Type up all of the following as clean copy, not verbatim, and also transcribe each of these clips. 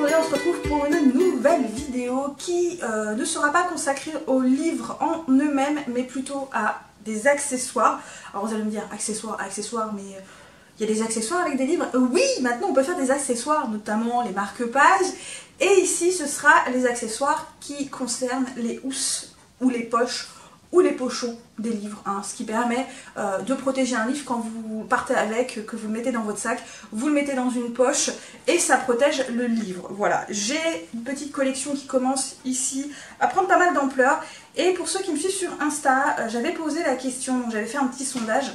aujourd'hui on se retrouve pour une nouvelle vidéo qui ne sera pas consacrée aux livres en eux-mêmes mais plutôt à des accessoires. Alors vous allez me dire accessoires mais il y a des accessoires avec des livres? Oui, maintenant on peut faire des accessoires, notamment les marque-pages, et ici ce sera les accessoires qui concernent les housses ou les poches ou les pochons des livres, hein, ce qui permet de protéger un livre quand vous partez avec, que vous le mettez dans votre sac, vous le mettez dans une poche et ça protège le livre. Voilà, j'ai une petite collection qui commence ici à prendre pas mal d'ampleur, et pour ceux qui me suivent sur Insta, j'avais posé la question, donc j'avais fait un petit sondage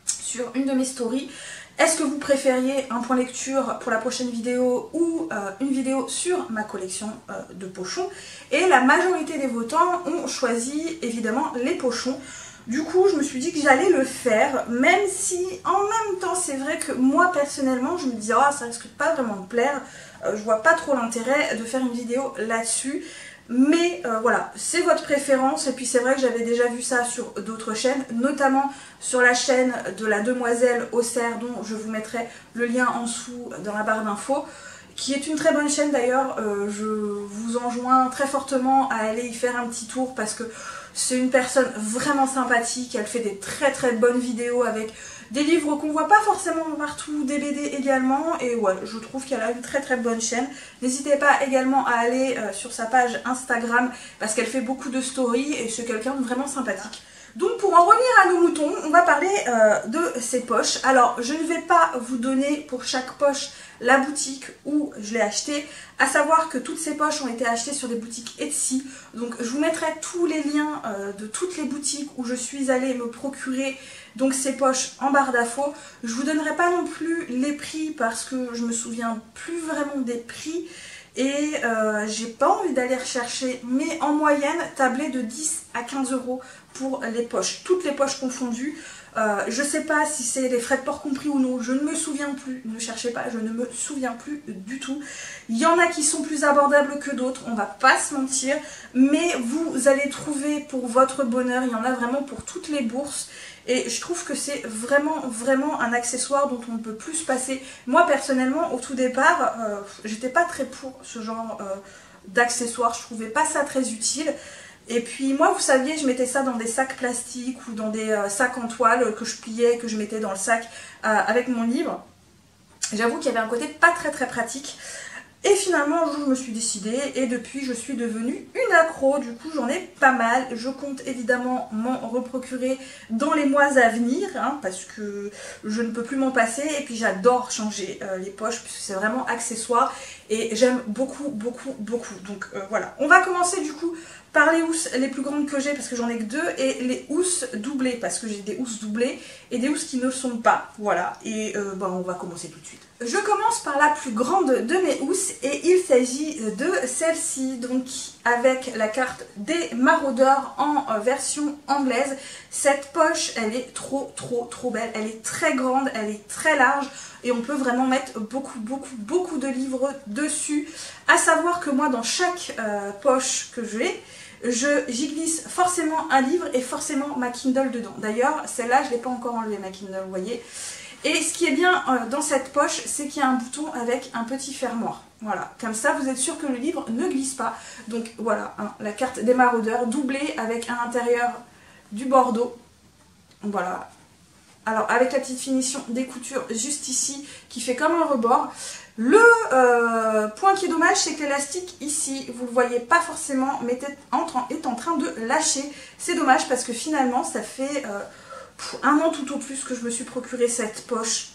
sur une de mes stories. Est-ce que vous préfériez un point lecture pour la prochaine vidéo ou une vidéo sur ma collection de pochons? Et la majorité des votants ont choisi évidemment les pochons. Du coup, je me suis dit que j'allais le faire, même si en même temps, c'est vrai que moi personnellement, je me dis ah, ça risque pas vraiment de plaire. Je vois pas trop l'intérêt de faire une vidéo là-dessus. Mais voilà, c'est votre préférence, et puis c'est vrai que j'avais déjà vu ça sur d'autres chaînes, notamment sur la chaîne de la demoiselle Auxerre, dont je vous mettrai le lien en dessous dans la barre d'infos, qui est une très bonne chaîne d'ailleurs. Je vous enjoins très fortement à aller y faire un petit tour parce que c'est une personne vraiment sympathique, elle fait des très bonnes vidéos avec des livres qu'on voit pas forcément partout, des BD également, et ouais, je trouve qu'elle a une très bonne chaîne. N'hésitez pas également à aller sur sa page Instagram parce qu'elle fait beaucoup de stories et c'est quelqu'un de vraiment sympathique. Donc pour en revenir à nos moutons, on va parler de ces poches. Alors je ne vais pas vous donner pour chaque poche la boutique où je l'ai acheté, à savoir que toutes ces poches ont été achetées sur des boutiques Etsy. Donc je vous mettrai tous les liens de toutes les boutiques où je suis allée me procurer donc ces poches en barre d'infos. Je vous donnerai pas non plus les prix parce que je me souviens plus vraiment des prix. Et j'ai pas envie d'aller rechercher, mais en moyenne, tablé de 10 à 15 € pour les poches, toutes les poches confondues. Je sais pas si c'est les frais de port compris ou non, je ne me souviens plus, ne cherchez pas, je ne me souviens plus du tout. Il y en a qui sont plus abordables que d'autres, on va pas se mentir, mais vous allez trouver pour votre bonheur, il y en a vraiment pour toutes les bourses. Et je trouve que c'est vraiment un accessoire dont on ne peut plus se passer. Moi personnellement, au tout départ, j'étais pas très pour ce genre d'accessoires, je trouvais pas ça très utile. Et puis moi, vous saviez, je mettais ça dans des sacs plastiques ou dans des sacs en toile que je pliais, que je mettais dans le sac avec mon livre. J'avoue qu'il y avait un côté pas très pratique. Et finalement, un jour, je me suis décidée et depuis, je suis devenue une accro. Du coup, j'en ai pas mal. Je compte évidemment m'en reprocurer dans les mois à venir, hein, parce que je ne peux plus m'en passer. Et puis, j'adore changer les poches puisque c'est vraiment accessoire et j'aime beaucoup. Donc voilà, on va commencer du coup par les housses les plus grandes que j'ai parce que j'en ai que deux, et les housses doublées parce que j'ai des housses doublées et des housses qui ne le sont pas. Voilà, et on va commencer tout de suite. Je commence par la plus grande de mes housses et il s'agit de celle-ci, donc avec la carte des maraudeurs en version anglaise. Cette poche, elle est trop belle, elle est très grande, elle est très large et on peut vraiment mettre beaucoup de livres dessus. À savoir que moi, dans chaque poche que j'ai, j'y glisse forcément un livre et forcément ma Kindle dedans. D'ailleurs, celle-là, je ne l'ai pas encore enlevée, ma Kindle, vous voyez. Et ce qui est bien dans cette poche, c'est qu'il y a un bouton avec un petit fermoir. Voilà, comme ça vous êtes sûr que le livre ne glisse pas. Donc voilà, hein, la carte des maraudeurs doublée avec à l'intérieur du bordeaux. Voilà. Alors avec la petite finition des coutures juste ici qui fait comme un rebord. Le point qui est dommage, c'est que l'élastique ici, vous le voyez pas forcément, mais est en train de lâcher. C'est dommage parce que finalement ça fait un an tout au plus que je me suis procuré cette poche.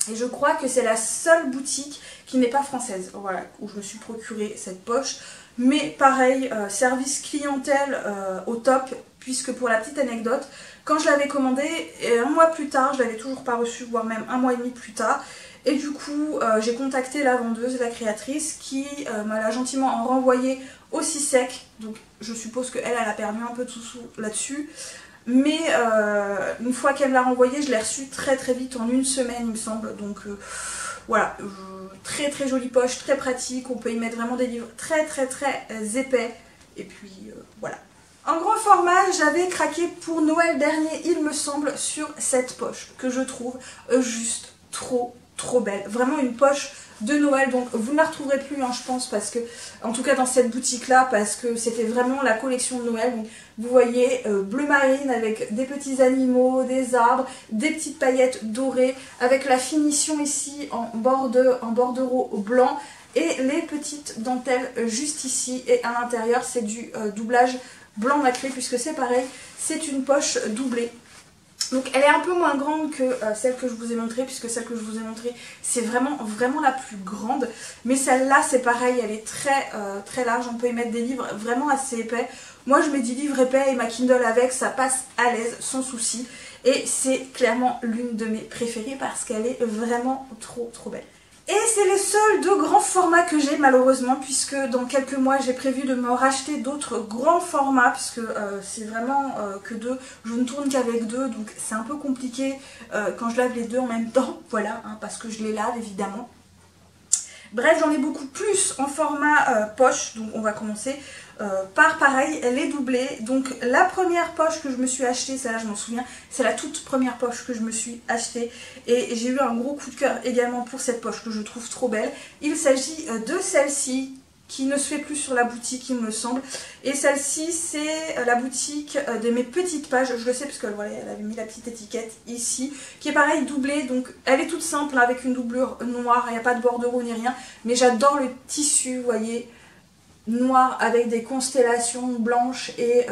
Et je crois que c'est la seule boutique qui n'est pas française, voilà, où je me suis procuré cette poche. Mais pareil, service clientèle au top, puisque pour la petite anecdote, quand je l'avais commandée, un mois plus tard, je l'avais toujours pas reçue, voire même un mois et demi plus tard. Et du coup, j'ai contacté la vendeuse, la créatrice, qui m'a l'a gentiment renvoyé aussi sec. Donc je suppose qu'elle a perdu un peu de sous là-dessus. Mais une fois qu'elle me l'a renvoyé, je l'ai reçu très vite, en une semaine il me semble. Donc voilà, très jolie poche, très pratique. On peut y mettre vraiment des livres très épais. Et puis voilà. En gros format, j'avais craqué pour Noël dernier, il me semble, sur cette poche que je trouve juste trop trop belle. Vraiment une poche de Noël, donc vous ne la retrouverez plus hein, je pense, parce que en tout cas dans cette boutique là, parce que c'était vraiment la collection de Noël. Donc, vous voyez bleu marine avec des petits animaux, des arbres, des petites paillettes dorées, avec la finition ici en bordereau blanc et les petites dentelles juste ici, et à l'intérieur c'est du doublage blanc nacré puisque c'est pareil, c'est une poche doublée. Donc elle est un peu moins grande que celle que je vous ai montrée, puisque celle que je vous ai montrée c'est vraiment la plus grande. Mais celle-là c'est pareil, elle est très large, on peut y mettre des livres vraiment assez épais. Moi je mets des livres épais et ma Kindle avec, ça passe à l'aise, sans souci. Et c'est clairement l'une de mes préférées parce qu'elle est vraiment trop belle. Et c'est les seuls deux grands formats que j'ai malheureusement, puisque dans quelques mois j'ai prévu de me racheter d'autres grands formats, puisque c'est vraiment que deux, je ne tourne qu'avec deux, donc c'est un peu compliqué quand je lave les deux en même temps, voilà, hein, parce que je les lave évidemment. Bref, j'en ai beaucoup plus en format poche, donc on va commencer par pareil, elle est doublée. Donc la première poche que je me suis achetée, celle-là je m'en souviens, c'est la toute première poche que je me suis achetée. Et j'ai eu un gros coup de cœur également pour cette poche que je trouve trop belle. Il s'agit de celle-ci, qui ne se fait plus sur la boutique il me semble. Et celle-ci c'est la boutique de mes petites pages, je le sais parce que voilà, elle avait mis la petite étiquette ici, qui est pareil doublée, donc elle est toute simple avec une doublure noire, il n'y a pas de bordereau ni rien, mais j'adore le tissu, vous voyez, noir avec des constellations blanches et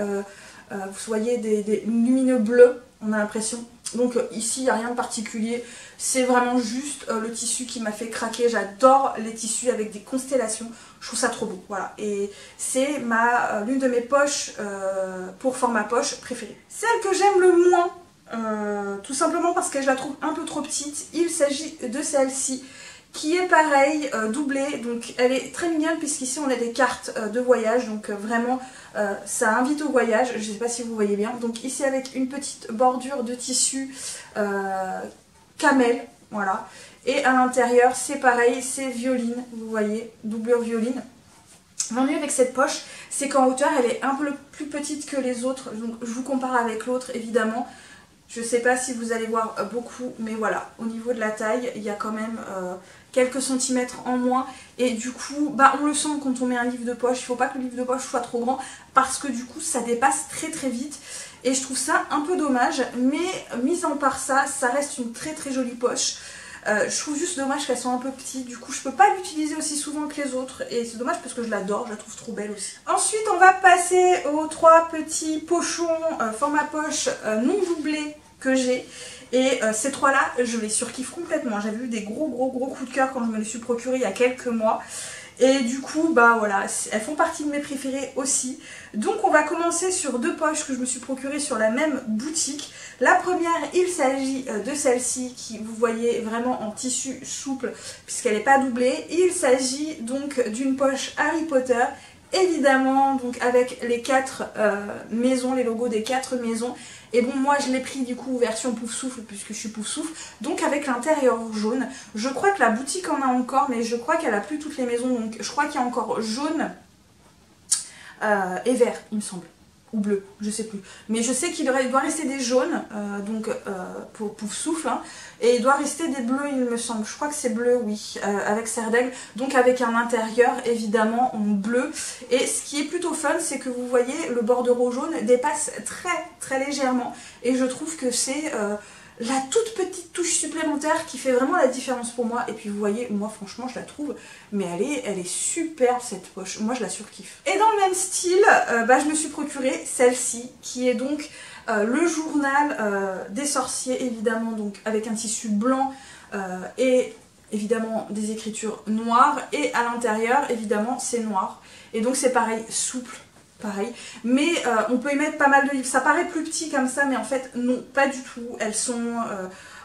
vous voyez des lumineux bleus, on a l'impression. Donc ici il n'y a rien de particulier, c'est vraiment juste le tissu qui m'a fait craquer. J'adore les tissus avec des constellations, je trouve ça trop beau, voilà. Et c'est l'une de mes poches pour format poche préférée. Celle que j'aime le moins, tout simplement parce que je la trouve un peu trop petite, il s'agit de celle-ci, qui est pareil, doublée, donc elle est très mignonne puisqu'ici on a des cartes de voyage, donc vraiment ça invite au voyage, je ne sais pas si vous voyez bien. Donc ici avec une petite bordure de tissu camel, voilà, et à l'intérieur c'est pareil, c'est violine, vous voyez, doublure violine. L'ennui avec cette poche, c'est qu'en hauteur elle est un peu plus petite que les autres, donc je vous compare avec l'autre évidemment. Je ne sais pas si vous allez voir beaucoup, mais voilà, au niveau de la taille, il y a quand même quelques centimètres en moins. Et du coup, bah, on le sent quand on met un livre de poche. Il ne faut pas que le livre de poche soit trop grand, parce que du coup, ça dépasse très vite. Et je trouve ça un peu dommage, mais mis en part ça, ça reste une très jolie poche. Je trouve juste dommage qu'elles soient un peu petites, du coup je peux pas l'utiliser aussi souvent que les autres et c'est dommage parce que je l'adore, je la trouve trop belle aussi. Ensuite on va passer aux trois petits pochons format poche non doublés que j'ai, et ces trois là je les surkiffe complètement. J'avais eu des gros coups de cœur quand je me les suis procurés il y a quelques mois. Et du coup, bah voilà, elles font partie de mes préférées aussi. Donc on va commencer sur deux poches que je me suis procurées sur la même boutique. La première, il s'agit de celle-ci qui, vous voyez, vraiment en tissu souple puisqu'elle n'est pas doublée. Il s'agit donc d'une poche Harry Potter, évidemment, donc avec les 4 maisons, les logos des 4 maisons. Et bon, moi je l'ai pris du coup version pouf souffle puisque je suis pouf souffle, donc avec l'intérieur jaune. Je crois que la boutique en a encore, mais je crois qu'elle a plus toutes les maisons, donc je crois qu'il y a encore jaune et vert, il me semble. Ou bleu, je sais plus. Mais je sais qu'il doit rester des jaunes, donc pour pouf souffle, hein, et il doit rester des bleus, il me semble. Je crois que c'est bleu, oui, avec serre d'aigle, donc avec un intérieur évidemment en bleu. Et ce qui est plutôt fun, c'est que vous voyez, le bordereau jaune dépasse très légèrement. Et je trouve que c'est la toute petite touche supplémentaire qui fait vraiment la différence pour moi. Et puis vous voyez, moi franchement je la trouve, mais elle est superbe cette poche, moi je la surkiffe. Et dans le même style, je me suis procuré celle-ci, qui est donc le journal des sorciers, évidemment, donc avec un tissu blanc et évidemment des écritures noires, et à l'intérieur évidemment c'est noir, et donc c'est pareil, souple. Pareil, mais on peut y mettre pas mal de livres. Ça paraît plus petit comme ça, mais en fait non, pas du tout. Elles sont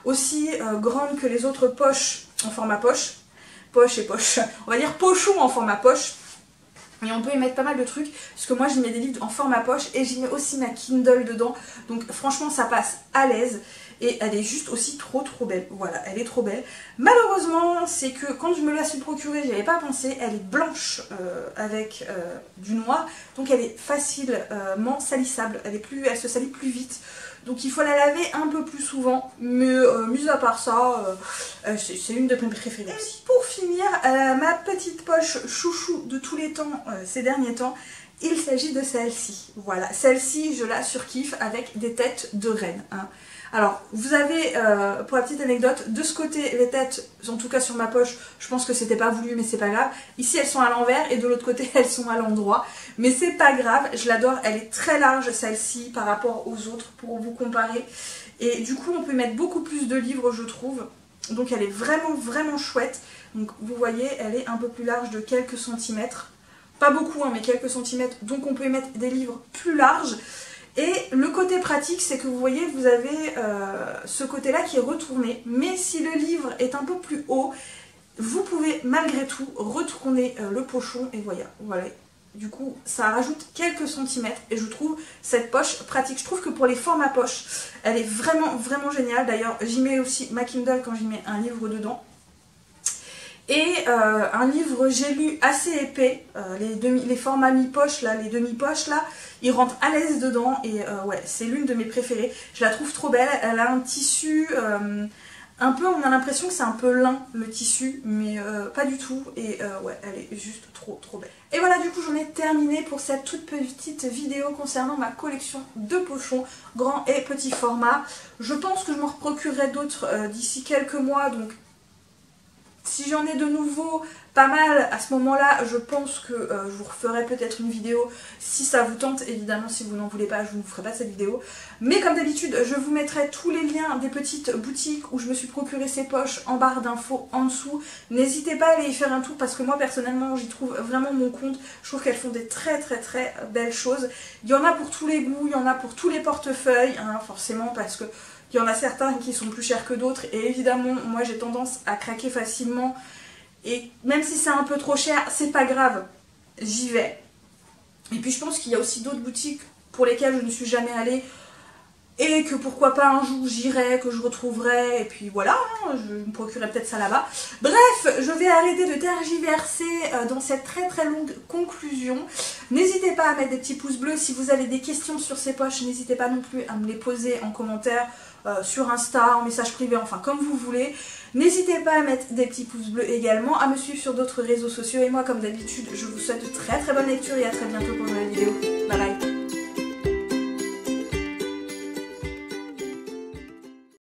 aussi grandes que les autres poches en format poche. Poche et poche, on va dire pochon en format poche. Et on peut y mettre pas mal de trucs, parce que moi j'y mets des livres en format poche et j'y mets aussi ma Kindle dedans. Donc franchement ça passe à l'aise. Et elle est juste aussi trop belle. Voilà, elle est trop belle. Malheureusement, c'est que quand je me la suis procurée, j'y avais pas pensé. Elle est blanche avec du noir. Donc elle est facilement salissable. Elle se salit plus vite. donc il faut la laver un peu plus souvent, mais mis à part ça, c'est une de mes préférées aussi. Pour finir, ma petite poche chouchou de tous les temps ces derniers temps, il s'agit de celle-ci. Voilà, celle-ci je la surkiffe avec des têtes de reine. Hein. Alors, vous avez, pour la petite anecdote, de ce côté, les têtes, en tout cas sur ma poche, je pense que c'était pas voulu, mais c'est pas grave. Ici, elles sont à l'envers et de l'autre côté, elles sont à l'endroit. Mais c'est pas grave, je l'adore. Elle est très large, celle-ci, par rapport aux autres, pour vous comparer. Et du coup, on peut mettre beaucoup plus de livres, je trouve. Donc, elle est vraiment, vraiment chouette. Donc, vous voyez, elle est un peu plus large de quelques centimètres. Pas beaucoup, hein, mais quelques centimètres. Donc, on peut y mettre des livres plus larges. Et le côté pratique, c'est que vous voyez, vous avez ce côté-là qui est retourné. Mais si le livre est un peu plus haut, vous pouvez malgré tout retourner le pochon. Et voilà. Du coup, ça rajoute quelques centimètres. Et je trouve cette poche pratique. Je trouve que pour les formats poche, elle est vraiment, vraiment géniale. D'ailleurs, j'y mets aussi ma Kindle quand j'y mets un livre dedans. Et un livre j'ai lu assez épais, les formats mi-poche là, les demi-poches là, ils rentrent à l'aise dedans et ouais, c'est l'une de mes préférées. Je la trouve trop belle, elle a un tissu un peu, on a l'impression que c'est un peu lin le tissu, mais pas du tout. Et ouais, elle est juste trop belle. Et voilà, du coup j'en ai terminé pour cette toute petite vidéo concernant ma collection de pochons, grand et petit format. Je pense que je m'en procurerai d'autres d'ici quelques mois, donc si j'en ai de nouveau pas mal à ce moment-là, je pense que je vous referai peut-être une vidéo si ça vous tente. Évidemment, si vous n'en voulez pas, je ne vous ferai pas cette vidéo. Mais comme d'habitude, je vous mettrai tous les liens des petites boutiques où je me suis procuré ces poches en barre d'infos en dessous. N'hésitez pas à aller y faire un tour parce que moi, personnellement, j'y trouve vraiment mon compte. Je trouve qu'elles font des très belles choses. Il y en a pour tous les goûts, il y en a pour tous les portefeuilles, hein, forcément, parce que il y en a certains qui sont plus chers que d'autres et évidemment moi j'ai tendance à craquer facilement et même si c'est un peu trop cher, c'est pas grave, j'y vais. Et puis je pense qu'il y a aussi d'autres boutiques pour lesquelles je ne suis jamais allée et que pourquoi pas un jour j'irai, que je retrouverai et puis voilà, hein, je me procurerai peut-être ça là-bas. Bref, je vais arrêter de tergiverser dans cette très longue conclusion. N'hésitez pas à mettre des petits pouces bleus si vous avez des questions sur ces poches, n'hésitez pas non plus à me les poser en commentaire. Sur Insta, en message privé, enfin comme vous voulez. N'hésitez pas à mettre des petits pouces bleus également, à me suivre sur d'autres réseaux sociaux. Et moi, comme d'habitude, je vous souhaite de très bonne lecture et à très bientôt pour une nouvelle vidéo. Bye bye.